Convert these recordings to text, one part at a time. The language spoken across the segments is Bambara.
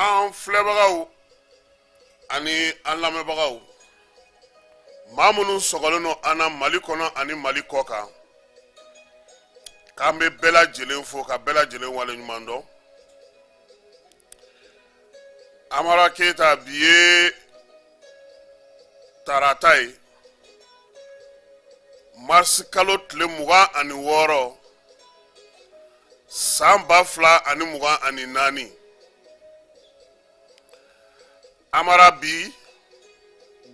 an filɛbagaw ani an lamɛnbagaw maa minnu sɔgɔlen don an na Mali kɔnɔ ani Mali kɔ kan k'an bɛ bɛɛ lajɛlen fo ka bɛɛ lajɛlen waleɲuman dɔn. Amara Keyita bi ye tarata ye marisi kalo tile 26 san 2024. Amara bi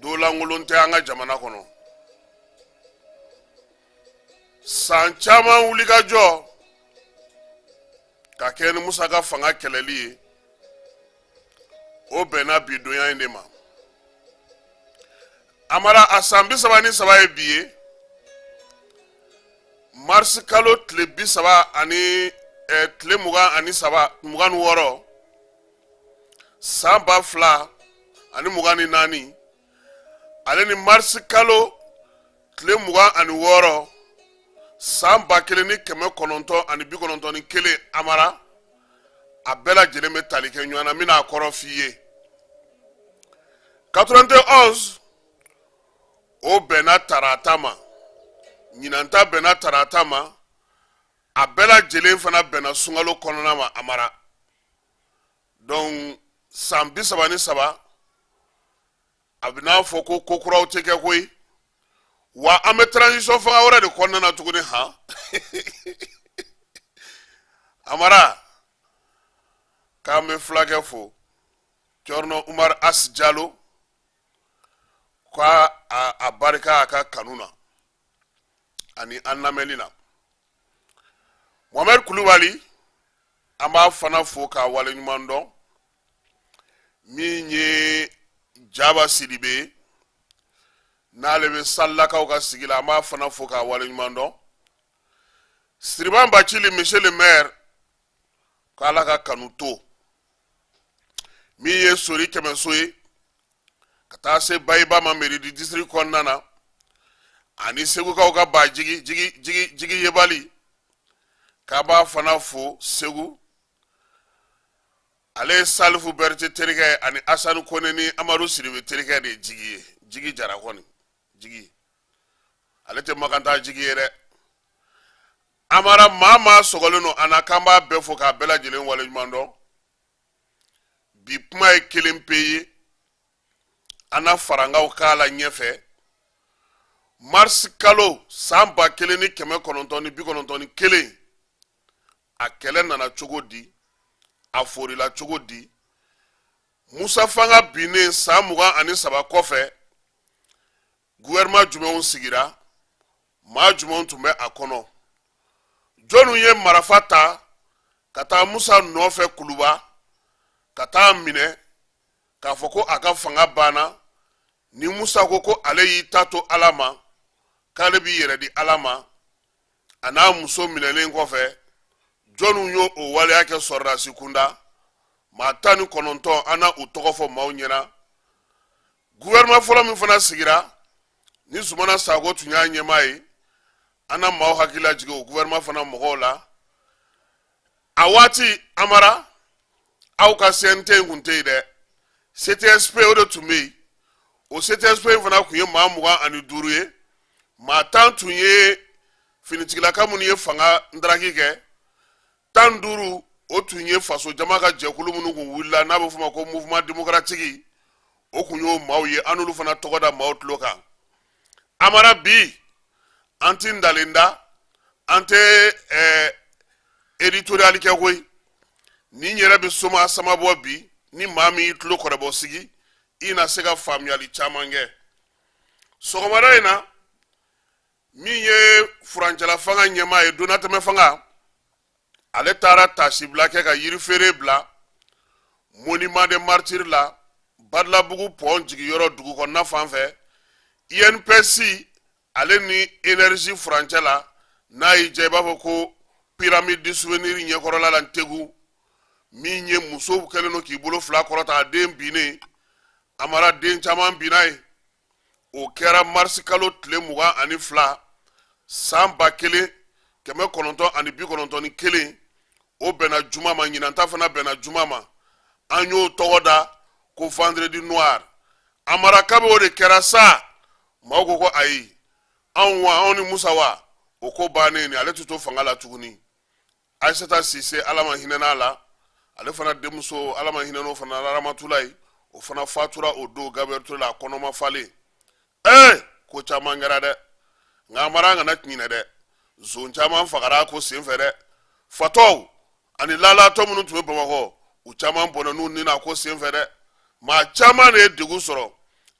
dolankolon tɛ an ka jamana kɔnɔ. San caman wulikajɔ ka kɛ ni Musa ka fanga kɛlɛli ye, o bɛnna bi donya in de ma. Amara a san 33 ye bi ye marisi kalo tile 30 ani tile 26 san 2024 ale ni marisi kalo tile 26 san 1991 Amara a bɛɛ lajɛlen bɛ tali kɛ ɲɔgɔn na. N bɛna a kɔrɔ f'i ye. 91 o bɛnna tarata ma, ɲinanta bɛnna tarata ma, a bɛɛ lajɛlen fana bɛnna sunkalo kɔnɔna ma Amara. Donc san 33 a bɛ n'a fɔ ko kokuraw tɛ kɛ koyi, wa an bɛ transition fanga wɛrɛ de kɔnɔna na tuguni han. Amara k'an bɛ fulakɛ fo Cɔrɔnɔ Umaru Asi Jalo k'a a barika a ka kanu na ani an lamɛnni na. Mohamed Kulubali an b'a fana fo k'a waleɲuman dɔn, min ye Jaba Sidibe n'ale bɛ Salilakaw ka sigi la, an b'a fana fo k'a waleɲuman dɔn. Siriban Bacili monsieur le maire k'Ala ka kanu to, min ye Sori Kɛmɛso ye ka taa se Bayiba ma mairie du district kɔnɔna na, ani Segukaw ka ba jigi yebali k'a b'a fana fo Segu. Ale ye Salifu Berete terikɛ ani Asani Kone ni Amadu Sidibe terikɛ de ye Jigi ye. Jigi Jara kɔni, Jigi ale tɛ makanta Jigi ye dɛ. Amara maa sɔgɔlen don an na k'an b'a bɛɛ fo k'a bɛɛ lajɛlen waleɲuman dɔn. Bi kuma ye kelen pe ye, an na farangaw k'a la ɲɛfɛ. Marisi kalo san 1991 a kɛlɛ nana cogo di, a forila cogo di, Musa fanga binnen san 23 kɔfɛ gouvernement jumɛnw sigira, maa jumɛnw tun bɛ a kɔnɔ, jɔnw ye marifa ta ka taa Musa nɔfɛ Kuluba ka taa minɛ k'a fɔ ko a ka fanga banna. Ni Musa ko ale y'i ta to Ala ma, k'ale b'i yɛrɛ di Ala ma, a n'a muso minɛlen kɔfɛ jɔnw y'o waleya kɛ sɔrɔdasi kunda. Maa 19 an na u tɔgɔ fɔ maaw ɲɛna. Gouvernement fɔlɔ min fana sigira ni Zumana Sako tun y'a ɲɛmaa ye, an na maaw hakili lajigin o gouvernement fana mɔgɔw la. A waati Amara aw ka CNT in tun tɛ yen dɛ, CTSP o de tun bɛ yen. O CTSP in fana tun ye maa 25 ye, maa 10 tun ye finitigilaka minnu ye fanga ndaraki kɛ, 15 o tun ye faso jama ka jɛkulu minnu kun wulila n'a bɛ fɔ o ma ko mouvement démocratique, o kun y'o maaw ye, an n'olu fana tɔgɔ da maaw tulo kan. Amara bi an tɛ ndalen da, an tɛ éditorial kɛ koyi, ni n yɛrɛ bɛ soma sama bɔ bi, ni maa min y'i tulo kɔrɔbɔ sigi, i na se ka faamuyali caman kɛ. Sɔgɔmada in na min ye furancɛla fanga ɲɛmaa ye, Donatɛmɛ fanga, ale taara tasibila kɛ ka yirifeere bila monument des martyrs la Badlabugu pont jigiyɔrɔ dugu kɔnɔna fan fɛ. INPS ale ni énergie furancɛ la n'a y'i diya i b'a fɔ ko pyramide du souvenir ɲɛkɔrɔla la Ntegu, min ye musow kɛlen don k'i bolo fila kɔrɔta a den binnen. Amara den caman binna ye. O kɛra marisi kalo tile 22 san 1991 o bɛnna juma ma, ɲinanta fana bɛnna juma ma. an y'o tɔgɔ da ko vendredi noir amara kabe o de kɛra sa maaw ko ko ayi anw ni Musa wa o ko bannen ni ale tɛ to fanga la tuguni Aissata Cissé ala ma hinɛ n'a la ale fana denmuso ala ma hinɛ n'o fana Ramatulayi o fana fatura o don Gabriel Touré la a kɔnɔ ma falen ko caman kɛra dɛ nka amara kana tiɲɛ dɛ zon caman fagara ko senfɛ dɛ fatɔw ani lalatɔ minnu tun bɛ Bamakɔ u caman bɔnna n'u ni na ko senfɛ dɛ maa caman de ye degun sɔrɔ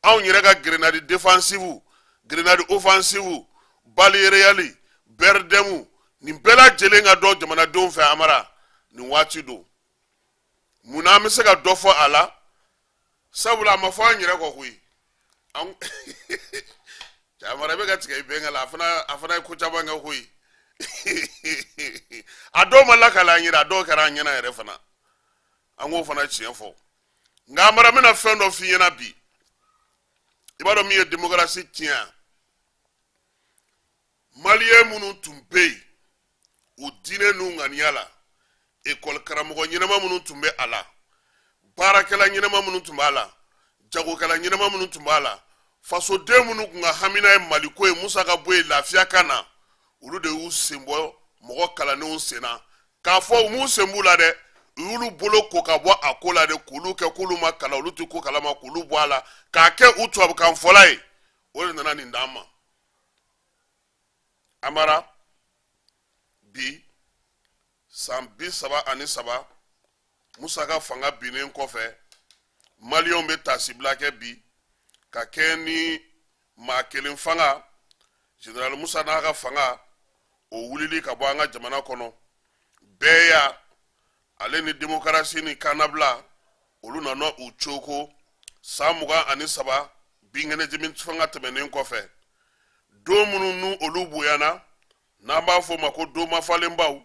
anw yɛrɛ ka grenade défensive grenade offensive bali réali berdemu nin bɛɛ lajɛlen ka dɔn jamanadenw fɛ amara nin waati don munna an bɛ se ka dɔ fɔ a la sabula a ma fɔ an yɛrɛ kɔ koyi amara bɛ ka tigɛ i bɛnkɛ la a fana ye ko caman kɛ koyi a dɔw ma lakale an yɛrɛ a dɔw kɛra an ɲɛna yɛrɛ fana an k'o fana tiɲɛ fɔ nka amara n bɛna fɛn dɔ f'i ɲɛna bi i b'a dɔn min ye démocratie tiɲɛ maliyɛn minnu tun bɛ yen u diinɛ n'u ŋaniya la école karamɔgɔ ɲɛnama minnu tun bɛ a la baarakɛla ɲɛnama minnu tun b'a la jagokɛla ɲɛnama minnu tun b'a la fasoden minnu tun ka hamina ye maliko ye Musa ka bɔ yen lafiya ka na olu de y'u sen bɔ mɔgɔ kalannenw sen na k'a fɔ u m'u sen b'u la dɛ u y'olu bolo ko ka bɔ a ko la de k'olu kɛ k'olu ma kalan olu tɛ ko kalama k'olu bɔ a la k'a kɛ u tubabukan fɔla ye o de nana nin d'an ma amara bi san 33 Musa ka fanga binnen kɔfɛ maliyɛnw bɛ tasibila kɛ bi ka kɛ ni maa kelen fanga général Musa n'a ka fanga o wulili ka bɔ an ka jamana kɔnɔ bɛɛ ya ale ni démocratie ni kanabila olu nana u coko san 23 binkɛnɛdimi fanga tɛmɛnen kɔfɛ don minnu n'u olu bonyana n'an b'a fɔ o ma ko don mafalenbaw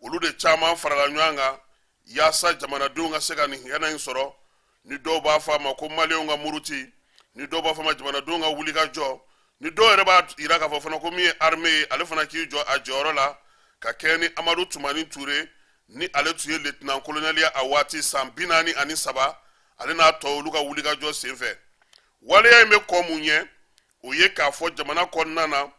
olu de caman farala ɲɔgɔn kan yaasa jamanadenw ka se ka nin hɛrɛ in sɔrɔ ni dɔw b'a fɔ a ma ko maliyɛnw ka muruti ni dɔw b'a fɔ a ma jamanadenw ka wuli ka jɔ ni dɔw yɛrɛ b'a yira k'a fɔ fana ko min ye armée ye ale fana k'i jɔ a jɔyɔrɔ la ka kɛ ni Amadu Tumani Ture ni ale tun ye lieutenant colonel ye a waati san 43 ale n'a tɔ olu ka wuli ka jɔ senfɛ waleya in bɛ kɔ mun ɲɛ o ye k'a fɔ jamana kɔnɔna na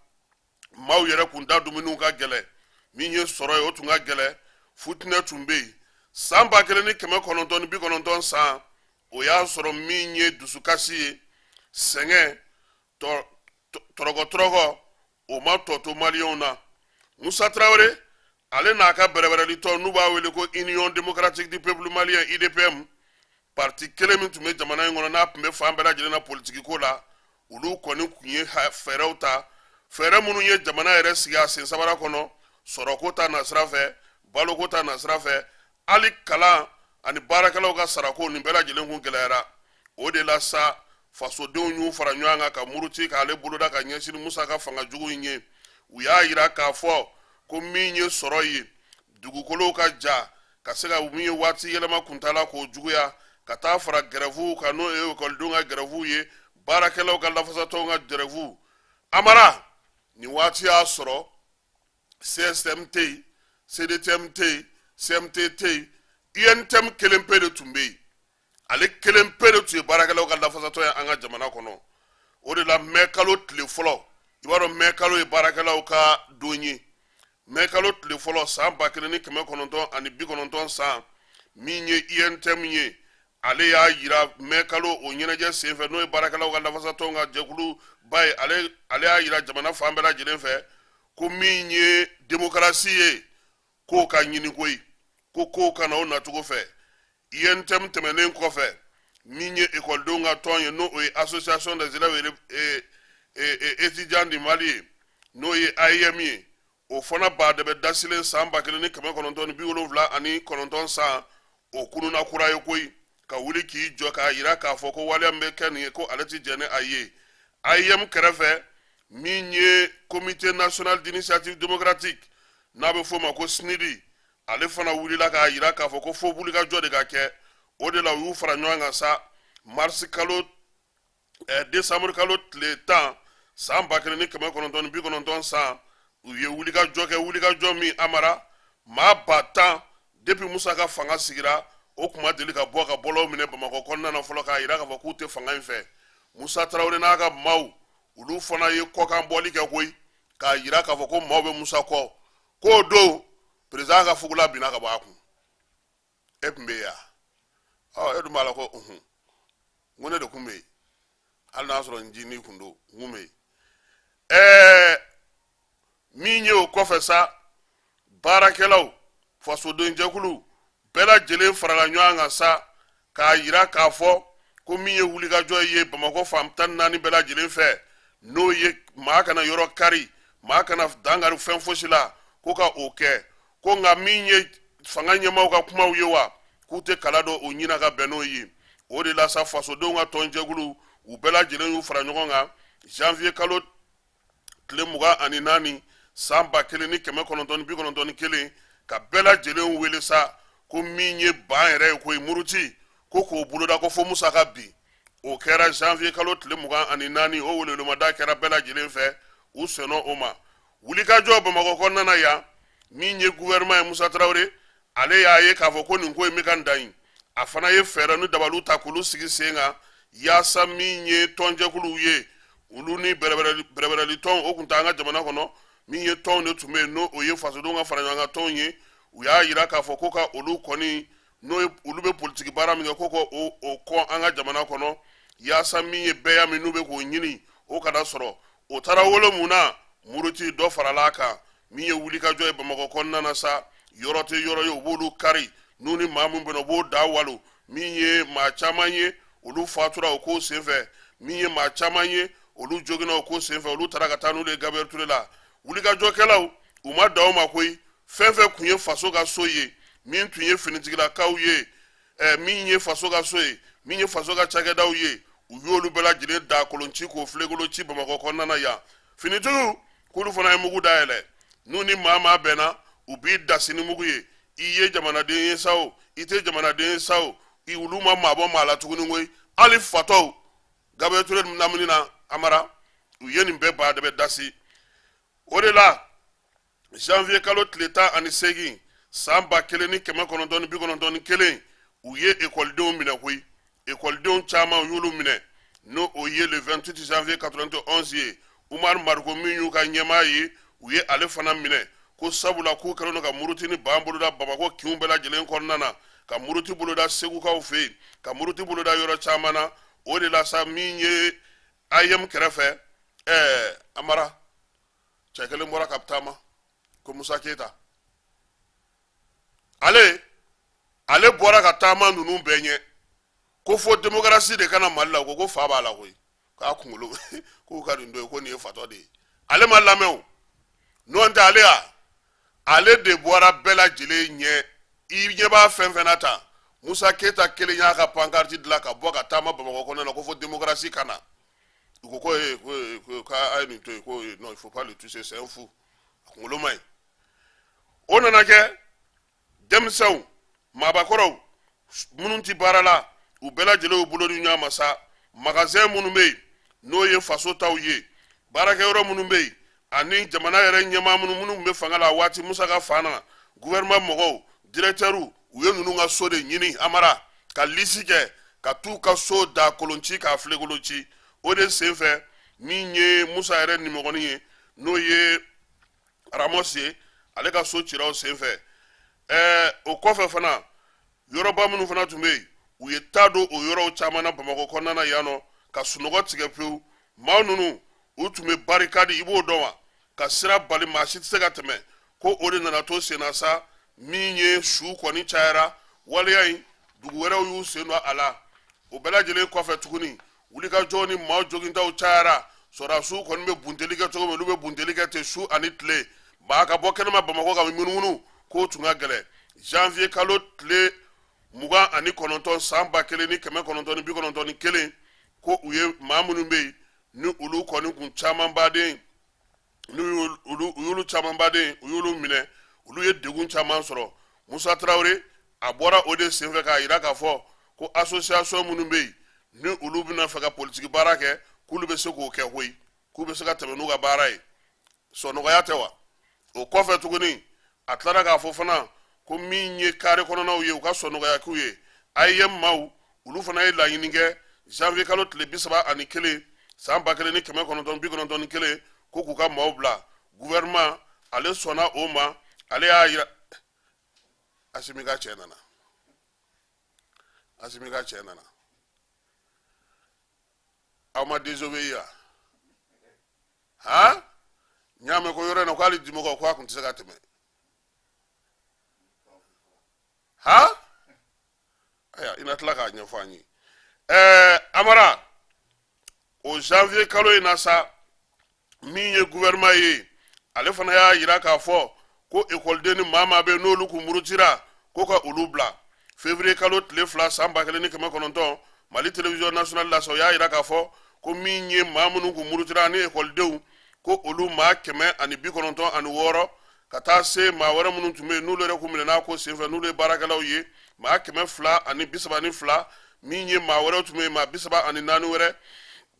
maaw yɛrɛ kun da dumuniw ka gɛlɛ min ye sɔrɔ ye o tun ka gɛlɛ futinɛ tun bɛ yen san 1990 san o y'a sɔrɔ min ye dusukasi ye sɛgɛn tɔrɔgɔtɔrɔgɔ o ma tɔ to maliyɛnw na Musa Traoré ale n'a ka bɛrɛbɛrɛlitɔ n'u b'a wele ko Union démocratique du peuple malien UDPM parti kelen min tun bɛ jamana in kɔnɔ n'a tun bɛ fan bɛɛ lajɛlen na politiki ko la olu kɔni tun ye fɛɛrɛw ta fɛɛrɛ minnu ye jamana yɛrɛ sigi a sen sabara kɔnɔ sɔrɔko ta nasira fɛ baloko ta nasira fɛ hali kalan ani baarakɛlaw ka sarako nin bɛɛ lajɛlen kun gɛlɛyara o de la sa fasodenw y'u fara ɲɔgɔn kan ka muruti k'ale boloda ka ɲɛsin Musa ka fanga jugu in ye u y'a yira k'a fɔ ko min ye sɔrɔ ye dugukolow ka ja ka se ka min ye waati yɛlɛma kuntala k'o juguya ka taa fara gɛrɛfuw kan n'o ye ekɔlidenw ka gɛrɛfuw ye baarakɛlaw ka lafasatɔw ka gɛrɛfuw amara nin waati y'a sɔrɔ CSM tɛ yen CDTM tɛ yen CMT tɛ yen INTM kelen pe de tun bɛ yen ale kelen pe de tun ye baarakɛlaw ka lafasatɔ ye an ka jamana kɔnɔ o de la mɛ kalo tile fɔlɔ i b'a dɔn mɛ kalo ye baarakɛlaw ka don ye mɛ kalo tile fɔlɔ san 1990 san min ye INTM ye ale y'a yira mɛ kalo o ɲɛnajɛ senfɛ n'o ye baarakɛlaw ka lafasatɔw ka jɛkulu ba ye ale y'a yira jamana fan bɛɛ lajɛlen fɛ ko min ye démocratie ye k'o ka ɲini koyi ko kow kana o nacogo fɛ INTM tɛmɛnen kɔfɛ min ye ekɔlidenw ka tɔn ye n'o ye association des élèves étudiants du Mali ye n'o ye AIM ye o fana baadɛbɛ dasilen san 1979 san o kununa kura ye koyi ka wuli k'i jɔ k'a yira k'a fɔ ko waleya min bɛ kɛ nin ye ko ale tɛ jɛn ni a ye AIM kɛrɛfɛ min ye comité national d'initiative démocratique n'a bɛ f'o ma ko SNIDI ale fana wulila k'a yira k'a fɔ ko fo wulikajɔ de ka kɛ o de la u y'u fara ɲɔgɔn kan sa décembre kalo tile 10 san 1990 san u ye wulikajɔ kɛ wulikajɔ min amara maa 10,000 depuis Musa ka fanga sigira o kuma deli ka bɔ ka bɔlɔw minɛ Bamakɔ kɔnɔna na fɔlɔ k'a yira k'a fɔ k'u tɛ fanga in fɛ. Musa Tarawele n'a ka maaw olu fana ye kɔkan bɔli kɛ koyi k'a yira k'a fɔ ko maaw bɛ Musa kɔ. K'o don président ka fugula binna ka bɔ a kun. E tun bɛ yen wa? E dun b'a la ko n ko ne de tun bɛ yen hali n'a sɔrɔ n jinin kun don n kun bɛ yen. Min ye o kɔfɛ sa baarakɛlaw fasoden jɛkulu bɛɛ lajɛlen farala ɲɔgɔn kan sa k'a yira k'a fɔ ko min ye wulikajɔ ye Bamakɔ fan 14 bɛɛ lajɛlen fɛ n'o ye maa kana yɔrɔ kari maa kana dankari fɛn fosi la ko ka o kɛ ko nka min ye fanga ɲɛmaaw ka kumaw ye wa k'u tɛ kala dɔn o ɲina ka bɛn n'o ye. O de la sa fasodenw ka tɔnjɛkulu u bɛɛ lajɛlen y'u fara ɲɔgɔn kan janvier kalo tile 24 san 1991 ka bɛɛ lajɛlen wele sa ko min ye ban yɛrɛ ye koyi muruti ko k'o boloda ko fo Musa ka bi. O kɛra janvier kalo tile 24 o welewelema kɛra bɛɛ lajɛlen fɛ u sɔnna o ma. Wulikajɔ Bamakɔ kɔnɔna na yan min ye gouvernement ye Musa Tarawele ale y'a ye k'a fɔ ko nin ko in bɛ ka dan yen a fana ye fɛɛrɛ ni dabaliw ta k'olu sigi sen kan yaasa min ye tɔnjɛkuluw ye olu ni bɛrɛbɛrɛli tɔn o kun t'an ka jamana kɔnɔ min ye tɔnw de tun bɛ yen n'o o ye fasodenw ka fara ɲɔgɔn kan tɔnw ye u y'a yira k'a fɔ ko ka olu kɔni n'o ye olu bɛ politiki baara min kɛ ko ka o kɔ an ka jamana kɔnɔ yaasa min ye bɛɛ min n'u bɛ k'o ɲini o kana sɔrɔ o taara wolo mun na muruti dɔ farala a kan min ye wulikajɔ ye Bamakɔ kɔnɔna na sa yɔrɔ tɛ yɔrɔ ye u b'olu kari n'u ni maa min bɛ na u b'o da walo min ye maa caman ye olu fatura o ko senfɛ min ye maa caman ye olu joginna o ko senfɛ olu taara ka taa n'u ye Gabriel Ture la. Wulikajɔkɛlaw u ma dan o ma koyi fɛn fɛn kun ye faso ka so ye min tun ye finitigilakaw ye min ye faso ka so ye min ye faso ka cakɛdaw ye u y'olu bɛɛ lajɛlen da kolonci k'o filɛgolo ci Bamakɔ kɔnɔna na yan. Finitigiw k'olu fana ye mugu dayɛlɛ n'u ni maa bɛnna u b'i da sini mugu ye i ye jamanaden ye sa o i tɛ jamanaden ye sa o olu ma maa bɔ maa la tuguni koyi hali fatɔw Gabriel Ture lamini na Amara u ye nin bɛɛ ba de bɛ dasi. O de la janvier kalo tile 18 san 1991 u ye ekɔlidenw minɛ koyi ekɔlidenw caman u y'olu minɛ n'o o ye le 28 janvier 91 ye Umar Mariko min y'u ka ɲɛmaa ye u ye ale fana minɛ ko sabula k'u kɛlen don ka muruti ni ban boloda Bamakɔ kinw bɛɛ lajɛlen kɔnɔna na ka muruti boloda segukaw fɛ yen ka muruti boloda yɔrɔ caman na. O de la sa min ye IM kɛrɛfɛ Amara cɛ kelen bɔra ka taama ko Musa Keyita ale bɔra ka taama ninnu bɛɛ ɲɛ ko fo démocratie de kana Mali la ko fa b'a la koyi k'a kunkolo k'u ka nin dɔ ye ko nin ye fatɔ de ye ale ma lamɛn o n'o tɛ ale de bɔra bɛɛ lajɛlen ɲɛ i ɲɛ b'a fɛn fɛn na tan Musa Keyita kelen y'a ka pancarte dilan ka bɔ ka taama Bamakɔ kɔnɔna na ko fo démocratie kana u ko k'a ye nin to yen ko non il faut pas le toucher c'est un fou a kunkolo ma ɲi. O nana kɛ denmisɛnw maabakɔrɔw minnu tɛ baara la u bɛɛ lajɛlen y'u bolo di ɲɔgɔn ma sa magasin minnu bɛ yen n'o ye faso taw ye baarakɛyɔrɔ minnu bɛ yen ani jamana yɛrɛ ɲɛmaa minnu tun bɛ fanga la waati Musa ka fan na gouvernement mɔgɔw directeurs u ye ninnu ka so de ɲini Amara ka lisi kɛ ka t'u ka so da kolonci k'a filɛgolo ci. O de senfɛ min ye Musa yɛrɛ nimɔgɔnin ye n'o ye Ramos ye ale ka so cira o senfɛ. O kɔfɛ fana yɔrɔba minnu fana tun bɛ yen u ye taa don o yɔrɔw caman na Bamakɔ kɔnɔna na yan nɔ ka sunɔgɔ tigɛ pewu maa ninnu u tun bɛ barikadi i b'o dɔn wa ka sira bali maa si tɛ se ka tɛmɛ ko o de nana to sen na sa min ye su kɔni cayara waleya in dugu wɛrɛw y'u sen don a la. O bɛɛ lajɛlen kɔfɛ tuguni wulikajɔ ni maa jogintaw cayara sɔrɔdasiw kɔni bɛ bunteli kɛ cogo min olu bɛ bunteli kɛ ten su ani tile maa ka bɔ kɛnɛma Bamakɔ ka munumunu k'o tun ka gɛlɛn. Janvier kalo tile 29 san 1991 ko u ye maa minnu bɛ yen ni olu kɔni kun caman baden u y'olu minɛ olu ye degun caman sɔrɔ. Musa Tarawele a bɔra o de senfɛ k'a yira k'a fɔ ko association minnu bɛ yen ni olu bɛna fɛ ka politiki baara kɛ k'olu bɛ se k'o kɛ koyi k'u bɛ se ka tɛmɛ n'u ka baara ye sɔnɔgɔya tɛ wa. O kɔfɛ tuguni a tilara k'a fɔ fana ko min ye carré kɔnɔnaw ye u ka sɔnɔgɔya k'u ye AIM maaw olu fana ye laɲini kɛ janvier kalo tile 31 san 1991 ko k'u ka maaw bila gouvernement ale sɔnna o ma ale y'a yira Asimi ka cɛ nana aw ma désobéir ya han ɲaamɛ ko yɔrɔ in na ko hali dimɔgɔ ko a tun tɛ se ka tɛmɛ han aya ina tila k'a ɲɛfɔ an ye Amara o janvier kalo in na sa min ye gouvernement ye ale fana y'a yira k'a fɔ ko écoleden ni maa maa bɛ n'olu kun murutira ko ka olu bila février kalo tile 2 san 1990 Mali télévision nationale la o y'a yira k'a fɔ ko min ye maa minnu kun murutira ni écoledenw ko olu maa 196 ka taa se maa wɛrɛ minnu tun bɛ yen n'olu yɛrɛ kun minɛna ko senfɛ n'olu ye baarakɛlaw ye maa 232 min ye maa wɛrɛ tun bɛ yen maa 34 wɛrɛ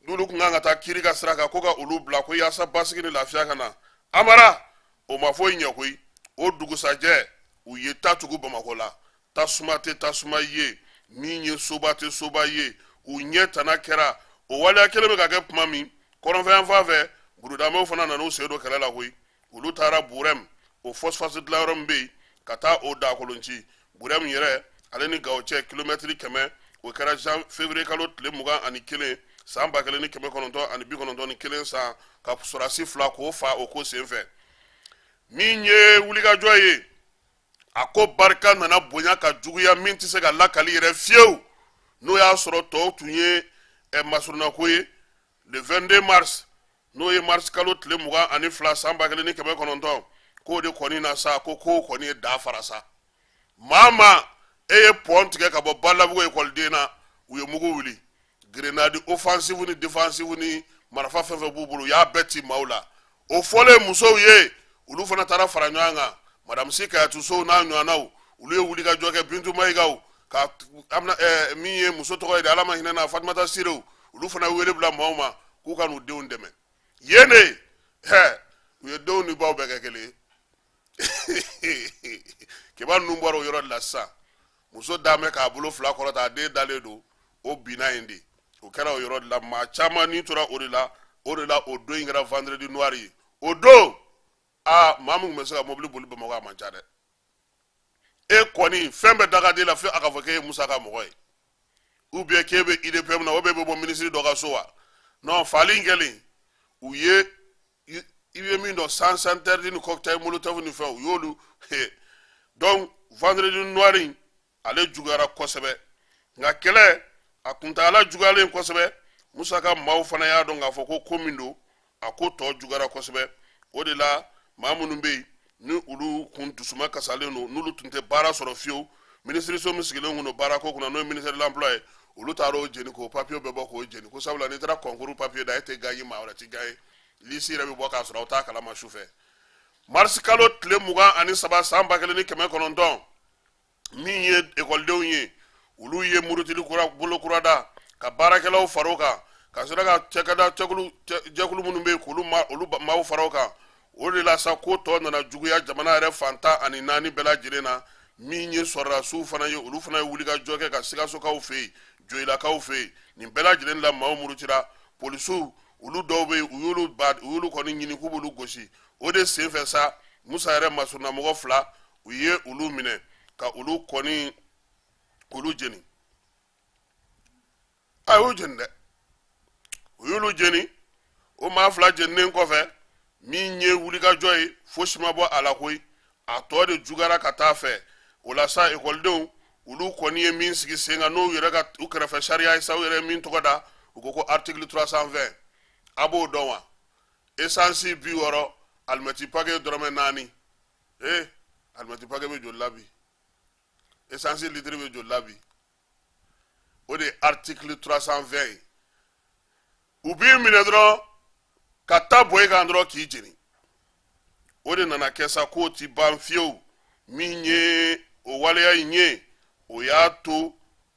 n'olu kun kan ka taa kiiri ka sira kan ko ka olu bila ko yaasa basigi ni lafiya ka na Amara o ma foyi ɲɛ koyi o dugusajɛ u ye ta tugu Bamakɔ la tasuma tɛ tasuma ye min ye soba tɛ soba ye u ɲɛ tana kɛra o waleya kelen bɛ ka kɛ tuma min kɔrɔnfɛn fan fɛ burudamɛw fana nana u sen don kɛlɛ la koyi olu taara Burɛm o phosphate dilanyɔrɔ min bɛ yen ka taa o dakolonci Burɛm yɛrɛ ale ni Gawo cɛ kilomɛtiri 100 o kɛra février kalo tile 21 san 1991 san ka sɔrɔdasi 2 k'o fa o ko senfɛ min ye wulikajɔ ye a ko barika nana bonya ka juguya min tɛ se ka lakali yɛrɛ fiyewu n'o y'a sɔrɔ tɔw tun ye masurunako ye le 22 mars n'o ye mars kalo tile 22 san 1990 k'o de kɔni na sa ko kɔni ye da fara sa maa e ye pɔn tigɛ ka bɔ Balabugu écoleden na u ye mugu wuli grenade offensive ni défensive ni marifa fɛn fɛn b'u bolo u y'a bɛɛ ci maaw la o fɔlen musow ye olu fana taara fara ɲɔgɔn kan madame Si Kayatu Sow n'a ɲɔgɔnnaw olu ye wulikajɔ kɛ Bintu Mayigaw ka min ye muso tɔgɔ ye de Ala ma hinɛ na Fatumata Sirew olu fana wele bila maaw ma k'u ka n'u denw dɛmɛ yen de u ye denw ni baw bɛɛ kɛ kelen ye kiba ninnu bɔra o yɔrɔ de la sisan muso dalen bɛ k'a bolo 2 kɔrɔta a den dalen don o binna yen de o kɛra o yɔrɔ de la maa caman ni tora o de la o don in kɛra vendredi noir ye o don maa min tun bɛ se ka mobili boli Bamakɔ a man ca dɛ e kɔni fɛn bɛɛ da ka di la fo a ka fɔ k'e ye Musa ka mɔgɔ ye ou bien k'e bɛ IDPM na ou bien e bɛ bɔ ministre dɔ ka so wa non fali in kɛlen u ye i bɛ min dɔn sans interdit ni cocktail molotov ni fɛn u y'olu donc vendredi noir in ale juguyara kosɛbɛ nka kɛlɛ a kuntagala juguyalen kosɛbɛ Musa ka maaw fana y'a dɔn k'a fɔ ko min don a ko tɔ juguyara kosɛbɛ o de la maa minnu bɛ yen ni olu kun dusuma kasalen don n'olu tun tɛ baara sɔrɔ fiyewu ministériso min sigilen kun don baara ko kunna n'o ye ministère de l'emploi ye olu taara o jeni k'o papier bɛɛ bɔ k'o jeni ko sabula n'i taara concours papier da e tɛ gagner maa wɛrɛ tɛ gagner liste yɛrɛ bɛ bɔ k'a sɔrɔ aw t'a kalama sufɛ mars kalo tile 23 san 1990 min ye écoledenw ye olu ye murutili bolo kura da ka baarakɛlaw far'o kan ka sɔrɔ ka jɛkulu minnu bɛ yen k'olu maaw far'o kan o de la sa ko tɔ nana juguya jamana yɛrɛ fantan ani 4 bɛɛ lajɛlen na min ye sɔrɔdasiw fana ye olu fana ye wulikajɔ kɛ ka Sikasokaw fɛ yen Joyilakaw fɛ yen nin bɛɛ lajɛlen la maaw murutira polisiw olu dɔw bɛ yen u y'olu kɔni ɲini k'u b'olu gosi o de senfɛ sa Musa yɛrɛ masurunamɔgɔ 2 u ye olu minɛ ka olu kɔni olu jeni a y'u jeni dɛ u y'olu jeni o maa 2 jeninen kɔfɛ min ye wulikajɔ ye fosi ma bɔ a la koyi a tɔ de jugara ka taa fɛ o la sa écoledenw olu kɔni ye min sigi sen kan n'u yɛrɛ ka u kɛrɛfɛ sariya ye sa u yɛrɛ min tɔgɔ da u ko article 320 a b'o dɔn wa essence 60 alimɛti paquet dɔrɔmɛ 4 alimɛti paquet bɛ joli la bi essence litre bɛ joli la bi o de article 320 ye u b'i minɛ dɔrɔn ka taa bɔ i kan dɔrɔn k'i jeni o de nana kɛ sa k'o ti ban fiyewu min ye o waleya in ye o y'a to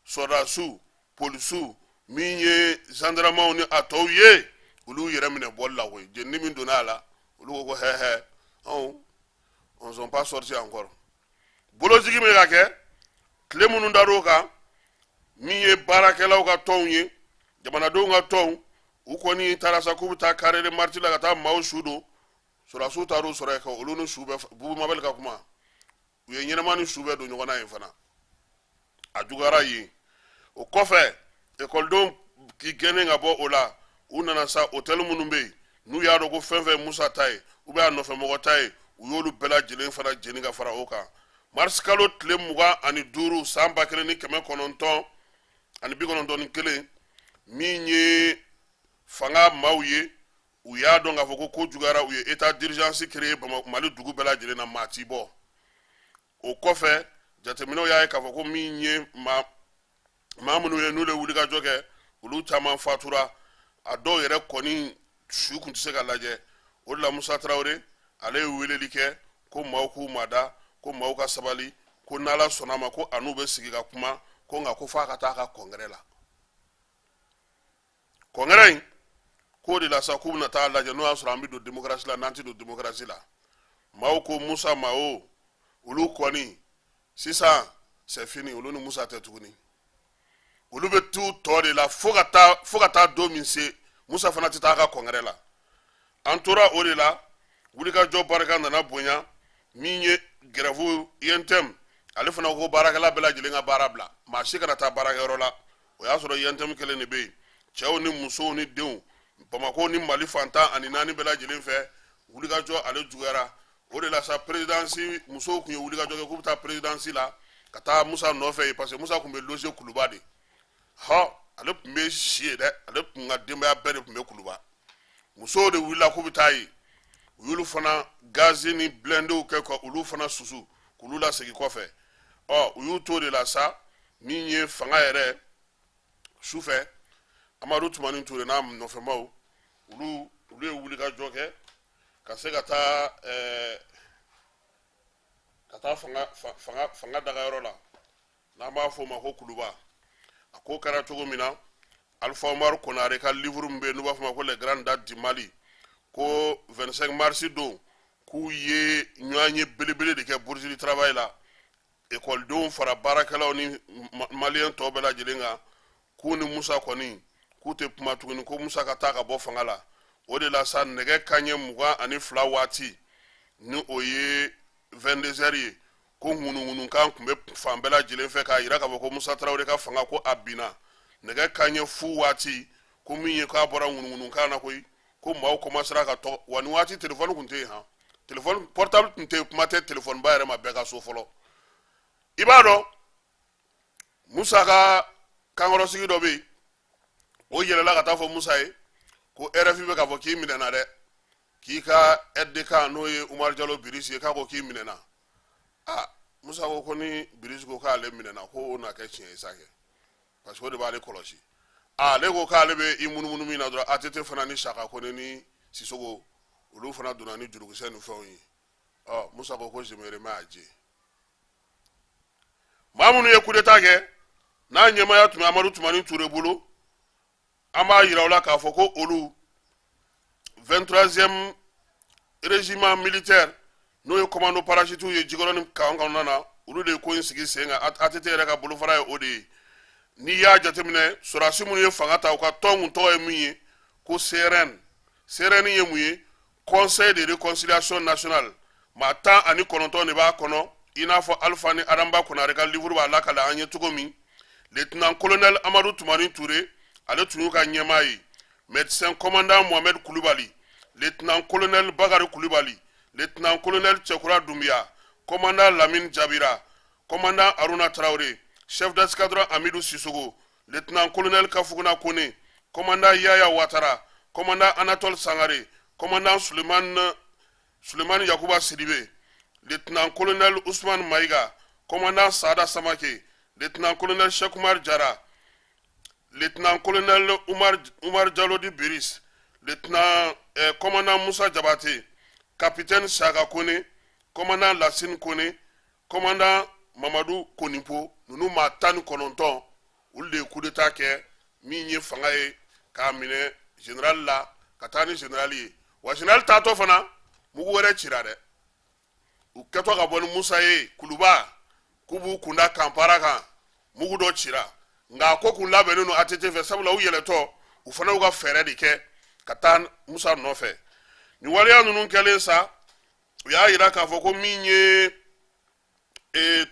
sɔrɔdasiw polisiw min ye gendarmew ni a tɔw ye olu yɛrɛ minɛ bɔli la koyi jenini min donna a la olu ko hɛ on sont pas sortis encore bolojigi min ka kɛ tile minnu dar'o kan min ye baarakɛlaw ka tɔnw ye jamanadenw ka tɔnw u kɔni taara sa k'u bɛ taa carré de marche la ka taa maaw su don sɔrɔdasiw taar'u sɔrɔ yen ka olu ni su bɛɛ Bubu Mabɛli ka kuma u ye ɲɛnɛma ni su bɛɛ don ɲɔgɔn na yen fana a juguyara yen o kɔfɛ ekɔlidenw k'i gɛnnen ka bɔ o la u nana sa hôtel minnu bɛ yen n'u y'a dɔn ko fɛn fɛn Musa ta ye ou bien a nɔfɛmɔgɔ ta ye u y'olu bɛɛ lajɛlen fana jeni ka fara o kan mars kalo tile 25 san 1991 min ye fanga maaw ye u y'a dɔn k'a fɔ ko ko juguyara u ye état d'urgence créé Mali dugu bɛɛ lajɛlen na maa t'i bɔ o kɔfɛ jateminɛw y'a ye k'a fɔ ko min ye maa minnu ye n'olu ye wulikajɔ kɛ olu caman fatura a dɔw yɛrɛ kɔni su kun tɛ se ka lajɛ o de la Musa Tarawele ale ye weleli kɛ ko maaw k'u mada ko maaw ka sabali ko n'Ala sɔnna ma ko a n'u bɛ sigi ka kuma ko nka ko f'a ka taa a ka congrès la congrès in k'o de la sa k'u bɛna taa lajɛ n'o y'a sɔrɔ an bɛ don démocratie la n'an tɛ don démocratie la maaw ko Musa ma o olu kɔni sisan c'est fini olu ni Musa tɛ tuguni olu bɛ t'u tɔ de la fo ka taa don min se Musa fana tɛ taa a ka congrès la an tora o de la wulikajɔ barika nana bonya min ye grève INTM ale fana ko baarakɛla bɛɛ lajɛlen ka baara bila maa si kana taa baarakɛyɔrɔ la o y'a sɔrɔ INTM kelen de bɛ yen cɛw ni musow ni denw Bamako ni Mali fantan ani naani bɛɛ lajɛlen fɛ wulikajɔ ale juguyara o de la sa présidence musow kun ye wulikajɔ kɛ k'u bɛ taa présidence la ka taa Musa nɔfɛ yen parce que Musa kun bɛ loger Kuluba de ale tun bɛ si ye dɛ ale tun ka denbaya bɛɛ de tun bɛ Kuluba musow de wulila k'u bɛ taa yen u y'olu fana gazi ni blendew kɛ ka olu fana susu k'olu lasegin kɔfɛ u y'u to de la sa min ye fanga yɛrɛ sufɛ Amadu Tumani Ture n'a nɔfɛmaw olu ye wulikajɔ kɛ ka se ka taa fanga dagayɔrɔ la n'an b'a fɔ o ma ko Kuluba a ko kɛra cogo min na Alpha Umaru Konare ka livre min bɛ yen n'u b'a fɔ o ma ko les grandes dates du Mali ko 25 mars don k'u ye ɲɔgɔn ye belebele de kɛ bourse du travail la ekɔlidenw fara baarakɛlaw ni maliyɛn tɔw bɛɛ lajɛlen kan k'u ni Musa kɔni k'u tɛ kuma tuguni ko Musa ka taa ka bɔ fanga la o de la sa nɛgɛ kanɲɛ 22 waati ni o ye 22 heures ye ko ŋunuŋunukan tun bɛ fan bɛɛ lajɛlen fɛ k'a jira k'a fɔ ko Musa Tarawele ka fanga ko a binna nɛgɛ kanɲɛ fu waati ko min ye k'a bɔra ŋunuŋunukan na koyi ko maaw commencera ka tɔgɔ wa ni waati téléphone kun tɛ yen téléphone portable tun tɛ yen kuma tɛ téléphone ba yɛrɛ ma bɛɛ ka so fɔlɔ i b'a dɔn Musa ka kankɔrɔsigi dɔ bɛ yen o yɛlɛla ka taa fɔ Musa ye ko RFI bɛ k'a fɔ k'i minɛna dɛ k'i ka RDK n'o ye Umaru Jalo Birisi ye k'a ko k'i minɛna Musa ko ni Birisi ko k'ale minɛna ko o na kɛ tiɲɛ ye sa kɛ parce que o de b'ale kɔlɔsi ale ko k'ale bɛ i munumunu min na dɔrɔn ATT fana ni Saka Kone ni Sisoko olu fana donna ni jurukisɛ ni fɛnw ye Musa ko je me remets à Dieu maa minnu ye coup d'état kɛ n'a ɲɛmaya tun bɛ Amadu Tumani Ture bolo an b'a yira u la k'a fɔ ko olu 23e régiment militaire n'o ye commando parachute ye Jikɔrɔni ni kan kɔnɔna na olu de ye ko in sigi sen kan ATT yɛrɛ ka bolofara ye o de ye n'i y'a jateminɛ sɔrɔdasi minnu ye fanga ta u ka tɔn kun tɔgɔ ye min ye ko CRN ye mun ye Conseil de réconciliation nationale maa 19 de b'a kɔnɔ i n'a fɔ Alpha ni Adama Konare ka livre b'a lakale an ye cogo min lieutenant colonel Amadu Tumani Ture ale tun y'u ka ɲɛmaa ye médecin commandant Mohamed Kulibali lieutenant colonel Bakari Kulibali lieutenant colonel Tchekura Doumbia commandant Lamine Jabira commandant Aruna Traoré chef d'escadron Amidou Sissoko lieutenant colonel Kafuguna Kone commandant Yaya Ouattara commandant Anatole Sangare commandant Suleiman Yakuba Sidibé lieutenant colonel Ousmane Maïga commandant Sada Samake lieutenant colonel Cheikh Oumar Diarra lieutenant colonel Oumar Diallo Biris lieutenant commandant Moussa Diabaté capitaine Saka Kone commandant Lassine Kone commandant Mamadou Konipo nunu maa 19 olu de ye coup d'état kɛ min ye fanga ye k'a minɛ général la ka taa ni général ye wa général taatɔ fana mugu wɛrɛ cira dɛ u kɛtɔ ka bɔ ni Musa ye Kuluba kubu kunda kampara kan mugu dɔ cira nka ko kun labɛnnen don ATT fɛ sabula u yɛlɛtɔ u fana y'u ka fɛɛrɛ de kɛ ka taa Musa nɔfɛ ni waleya ninnu kɛlen sa u y'a yira k'a fɔ ko min ye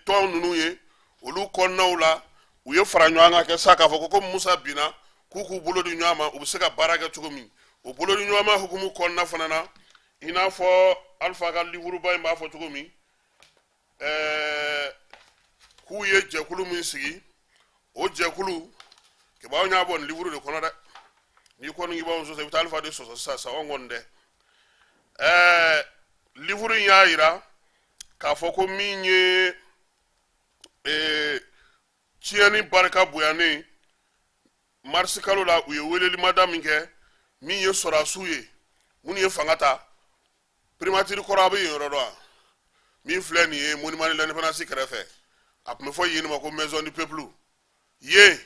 tɔn ninnu ye olu kɔnɔnaw la u ye fara ɲɔgɔn kan kɛ sa k'a fɔ ko Musa binna k'u bolo di ɲɔgɔn ma u bɛ se ka baara kɛ cogo min o bolo di ɲɔgɔn ma hukumu kɔnɔna fana na i n'a fɔ Alifa ka liburuba in b'a fɔ cogo min k'u ye jɛkulu min sigi o jɛkulu kibaw y'a bɔ nin liburu de kɔnɔ dɛ n'i kɔni k'i b'aw sɔsɔ i bɛ taa Alifa de sɔsɔ sisan anw kɔni dɛ livre in y'a yira k'a fɔ ko min ye tiɲɛni barika bonyanen marisi kalo la u ye welelimada min kɛ min ye sɔrɔdasiw ye minnu ye fanga ta primatire kɔrɔ a bɛ yen yɔrɔ dɔn wa min filɛ nin ye monument de l'indépendance kɛrɛfɛ a tun bɛ fɔ yen ma ko maison du peuple yen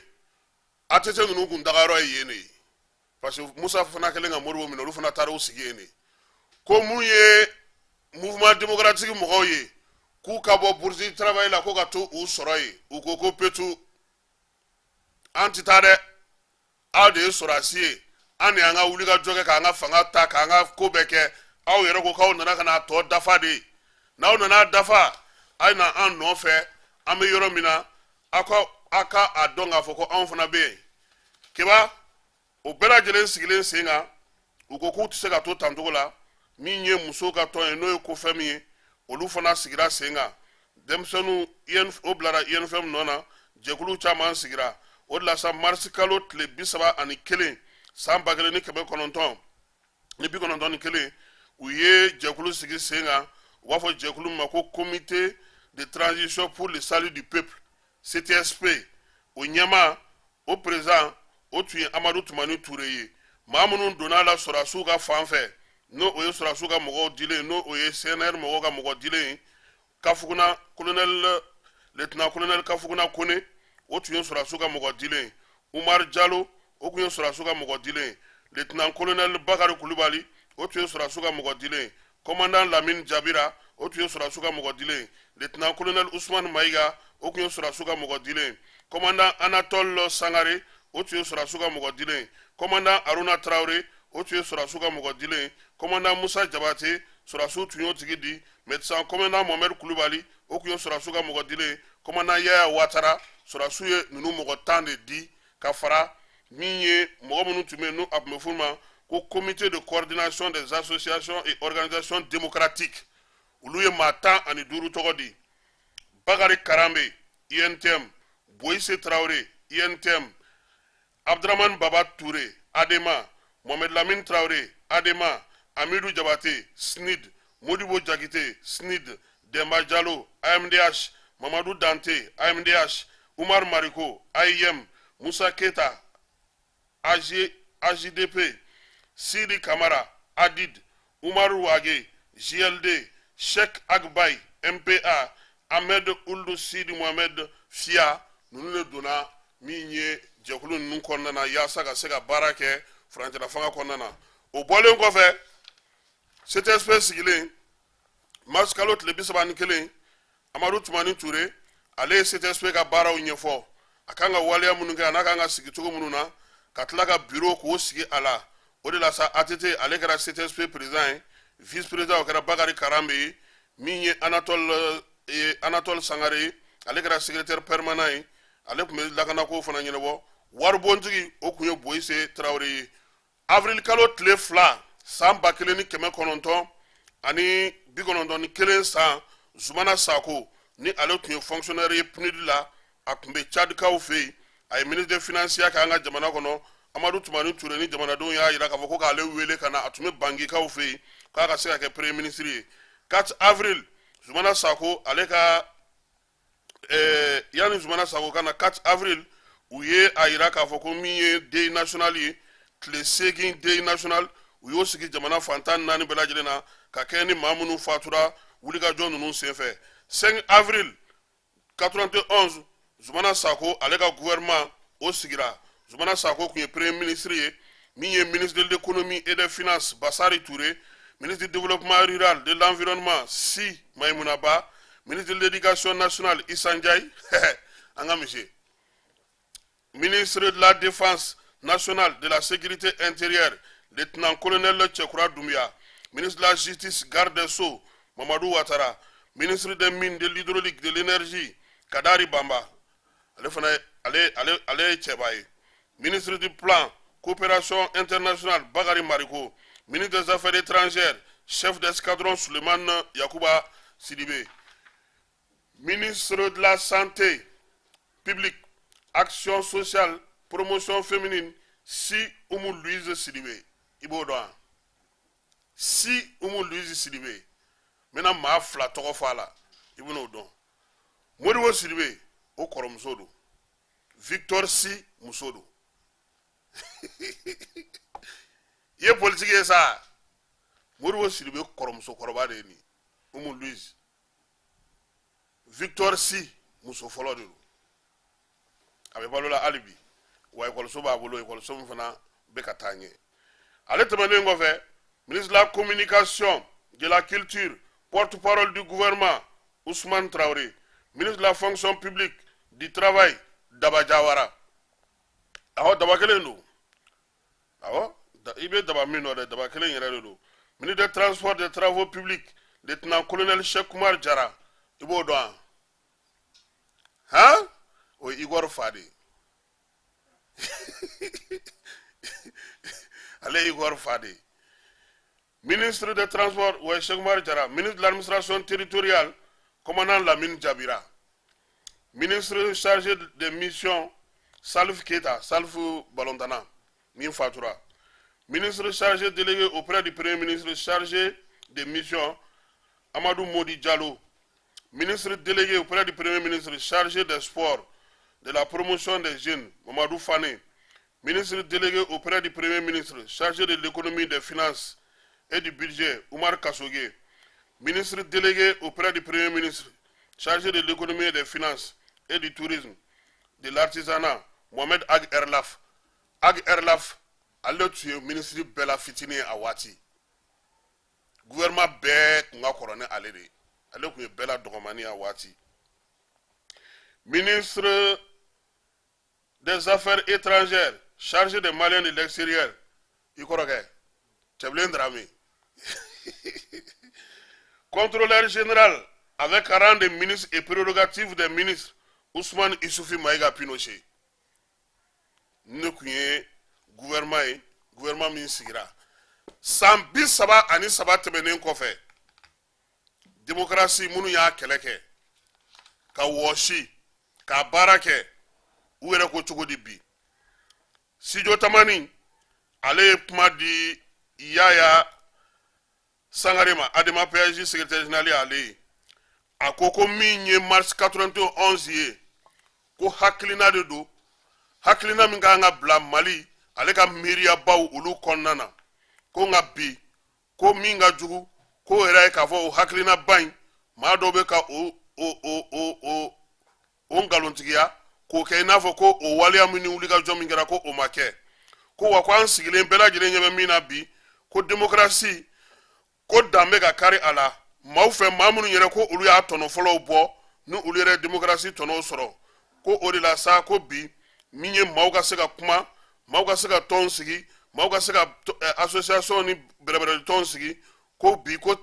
ATT ninnu kun tagayɔrɔ ye yen de ye parce que Musa fana kɛlen ka Modibo minɛ olu fana taara u sigi yen de ko mun ye mouvement démocratique mɔgɔw ye k'u ka bɔ bourse du travail la ko ka to u sɔrɔ yen u ko ko petu an tɛ taa dɛ aw de ye sɔrɔdasi ye an de y'an ka wulikajɔ kɛ k'an ka fanga ta k'an ka ko bɛɛ kɛ aw yɛrɛ ko k'aw nana ka na tɔ dafa de n'aw nana dafa a ye na an nɔfɛ an bɛ yɔrɔ min na aw ka a dɔn k'a fɔ ko anw fana bɛ yen kiba o bɛɛ lajɛlen sigilen sen kan u ko k'u tɛ se ka to tancogo la min ye musow ka tɔn ye n'o ye ko fɛn min ye olu fana sigira sen kan denmisɛnninw o bilara INFM nɔ na jɛkulu caman sigira o de la sa marisi kalo tile 31 san 1991 u ye jɛkulu sigi sen kan u b'a fɔ jɛkulu ma ko comité de transition pour le salut du peuple CTSP o ɲɛma o président o tun ye Amadu Tumani Ture ye maa minnu donna la sɔrɔdasiw ka fan fɛ n'o o ye sɔrɔdasiw ka mɔgɔw dilen n'o o ye CNR mɔgɔw ka mɔgɔ dilen Kafuguna lieutenant colonel Kafuguna Kone o tun ye sɔrɔdasiw ka mɔgɔ dilen Umar Jalo o tun ye sɔrɔdasiw ka mɔgɔ dilen lieutenant colonel Bakari Kulubali o tun ye sɔrɔdasiw ka mɔgɔ dilen commandant Lamine Jabira o tun ye sɔrɔdasiw ka mɔgɔ dilen lieutenant colonel Ousmane Maïga o tun ye sɔrɔdasiw ka mɔgɔ dilen commandant Anatole Sangare o tun ye sɔrɔdasiw ka mɔgɔ dilen commandant Aruna Traoré o tun ye sɔrɔdasiw ka mɔgɔ dilen commandant Musa Jabate sɔrɔdasiw tun y'o tigi di médecin commandant Mohamed Kulubali o tun ye sɔrɔdasiw ka mɔgɔ dilen commandant Yaya Ouattara sɔrɔdasiw ye ninnu mɔgɔ 10 de di ka fara min ye mɔgɔ minnu tun bɛ yen n'o a tun bɛ f'u ma ko comité de coordination des associations et organisations démocratiques olu ye maa 15 tɔgɔ di Bakari Karambe INTM Boyise Traoré INTM Abdraman Baba Touré ADEMA Mohamed Lamine Traoré ADEMA Amidou Jabate SNID Modibo Diakité SNID Demba Diallo AMDH Mamadou Dante AMDH Oumar Mariko AIM Moussa Keita AJDP Sidi Kamara Adid Oumar Ouage JLD Cheikh Agbay MPA Ahmed Ould Sidi Mohamed Fia ninnu de donna min ye jɛkulu ninnu kɔnɔna na yaasa ka se ka baara kɛ furancɛla fanga kɔnɔna na o bɔlen kɔfɛ CTSP sigilen mars kalo tile 31 Amadu Tumani Ture ale ye CTSP ka baaraw ɲɛfɔ a kan ka waleya minnu kɛ a n'a kan ka sigi cogo minnu na ka tila ka bureau k'o sigi a la o de la sa ATT ale kɛra CTSP président ye vice président o kɛra Bakari Karambe ye min ye Anatole Sangare ye ale kɛra secrétaire permanent ye ale tun bɛ lakanako fana ɲɛnabɔ waribɔntigi o tun ye Boyise Traoré ye avril kalo tile 2 san 1991 ani 91 san Zumana Sako ni ale tun ye fonctionnaire ye PNUD la a tun bɛ Tchadikaw fɛ yen a ye ministre des finances kɛ an ka jamana kɔnɔ Amadu Tumani Ture ni jamanadenw y'a jira k'a fɔ ko k'ale wele ka na a tun bɛ Bangikaw fɛ yen k'a ka se ka kɛ premier ministre ye 4 avril Zumana Sako ale ka yani Zumana Sako ka na 4 avril u ye a jira k'a fɔ ko min ye deuil national ye tile 8 deuil national u y'o sigi jamana fantan 4 bɛɛ lajɛlen na ka kɛ ni maa minnu fatura wulikajɔ ninnu senfɛ 5 avril 91 Zumana Sako ale ka gouvernement o sigira Zumana Sako tun ye premier ministre ye min ye ministre de l'économie et des finances Bassari Touré, ministre du développement rural de l'environnement Si Maïmouna Ba, ministre de l'éducation nationale Issa Ndiaye anga monsieur. Ministre de la défense nationale, de la sécurité intérieure, lieutenant-colonel Tchekoura Doumbia. Ministre de la justice, garde des Sceaux, Mamadou Ouattara. Ministre des mines, de l'hydraulique, de l'énergie, Kadari Bamba. Allez, Tchebaye. Ministre du plan, coopération internationale, Bagari Mariko. Ministre des affaires étrangères, chef d'escadron, Suleiman Yakouba Sidibé. Ministre de la santé publique, action sociale, promotion féminine, Si Oumou Louise Sidibé. Ibodoa. Si Oumou Louise Sidibé. Maintenant, ma fla toko fala. Ibono don. Moriwo Sidibé. O Koromsodo. Victor Si Moussodo. Ye politique ça. Moriwo Sidibé Koromso Korobade ni. Oumou Louise. Victor Si Mousso Folodou. Avec Balola Alibi. Ou école Soba Bolo, école Somfana Bekatanye. Allez te mener ministre de la communication, de la culture, porte-parole du gouvernement, Ousmane Traoré. Ministre de la fonction publique, du travail, Daba Jawara. Aho Daba Kelendo. Aho Ibe Daba Mino de Daba Kelendo. Ministre des transports, des travaux publics, lieutenant-colonel Cheikh Koumar Diarra. Ibo Douan. Hein? Oui, Igor Fadi. Allez, Igor Fadi. Ministre des Transports, ouais, Cheikh Koumar Diarra. Ministre de l'administration territoriale, commandant Lamine Djabira. Ministre chargé des missions, Salif Keita, Salif Balondana, Min Fatoura. Ministre chargé délégué auprès du Premier ministre chargé des missions, Amadou Modi Diallo. Ministre délégué auprès du Premier ministre chargé des sports, de la promotion des jeunes, Mamadou Fane. Ministre délégué auprès du Premier ministre chargé de l'économie, des finances et du budget, Oumar Kassogué. Ministre délégué auprès du Premier ministre chargé de l'économie et des finances et du tourisme, de l'artisanat, Mohamed Ag Erlaf. Ag Erlaf, allez tuer ministre Bella Fitini Awati. Gouvernement Bek, nga korone allez. Allez tuer Bella Dromani Awati. Ministre des Affaires étrangères, chargé des Maliens de l'extérieur, Ikoroke, Tcheblin Drami. Contrôleur général, avec rang de ministre et prérogatives des ministres, Ousmane Issoufi Maïga Pinochet. Nous gouvernement ministre. Sambi Saba Ani Saba Tebenen Kofe. Démocratie, Mounou Ya Keleke. Ka Washi. Ka Barake. Ou ere ko cogo di bi Sijo Tamani ale kuma di Yaya Sangarema Adema PAG secrétaire général ale akoko minye mars 91 ye ko haklina de do haklina minga nga bla Mali ale ka miria baw ulu konnana ko nga bi ko minga jugu ko era ka fo haklina bain ma do be ka o ngalontigia ko ke na fo ko o wali amini uliga jomi ngara ko o make ko wa kwa nsigile bela jire nyame mina bi ko démocratie ko dambe ga kari ala maw fe mamunu nyere ko ulu ya tono folo bo nu ulu re démocratie tono soro ko odi la sa ko bi minye maw ga sega kuma maw ga sega ton sigi maw ga sega association ni berebere ton sigi ko bi ko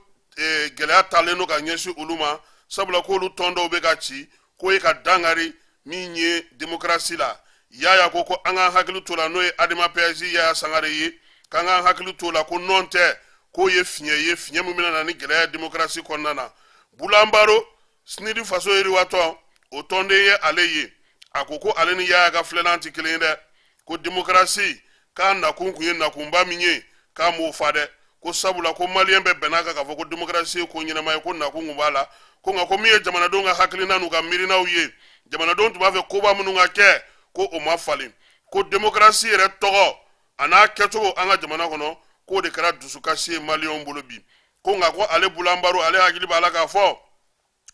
gele ataleno ga nyeshi uluma sabula ko ulu tondo be ga chi ko e ka dangari minye démocratie la yaya koko anga hakilu tola noye Adema PAG yaya Sangare ye kanga hakilu tola ko nonte ko ye finye mumina na ni gele démocratie konnana bulambaro snidi faso eri wato otonde ye aleye akoko aleni yaya ga flenanti kilinde ko démocratie ka na kunkunye na kumba minye ka mo fade ko sabula ko malien be benaka ka foko démocratie ko nyina may ko na kungubala ko ngako miye jamana donga hakilina nuga mirina uye jamana don tuba fe ko ba mununga ke ko o mafali ko démocratie re togo ana keto anga jamana kono ko de kara dusukasi malion bolobi ko ngako ale bulambaro ale hagili bala ka fo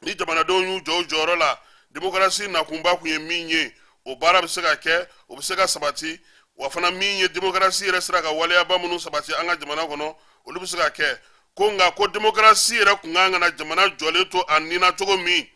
ni jamana don yu joro la démocratie na kumba ku yeminye o bara bisega ke o bisega sabati wa fana minye démocratie re sira ka wale aba munu sabati anga jamana kono o lu bisega ke ko nga ko démocratie yɛrɛ kun kan kana jamana jɔlen to a nina cogo min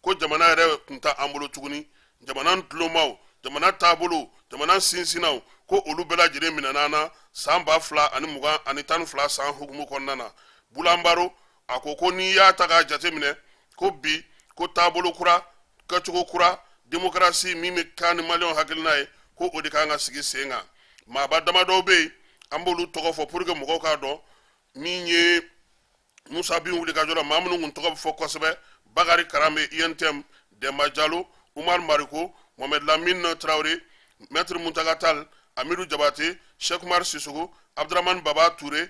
ko jamana yɛrɛ kun ta an bolo tuguni jamana tulomaw jamana taabolo jamana sinsinaw ko olu bɛɛ lajɛlen minɛna na san 2022 san hukumu kɔnɔna na bulanbaro a ko n'i y'a ta k'a jateminɛ ko bi ko taabolo kura kɛcogo kura démocratie min bɛ kan ni maliyɛnw hakilina ye ko o de kan ka sigi sen kan maaba damadɔw bɛ yen an b'olu tɔgɔ fɔ pour que mɔgɔw k'a dɔn min ye Musa bin wulikajɔ la maa minnu kun tɔgɔ bɛ fɔ kosɛbɛ Bakari Karambe INTM Demba Diallo Umar Mariko Mohamed Lamine Traoré Maître Muntaka Tall Amidou Diabaté Cheikh Oumar Sissoko Abdurrahmane Baba Touré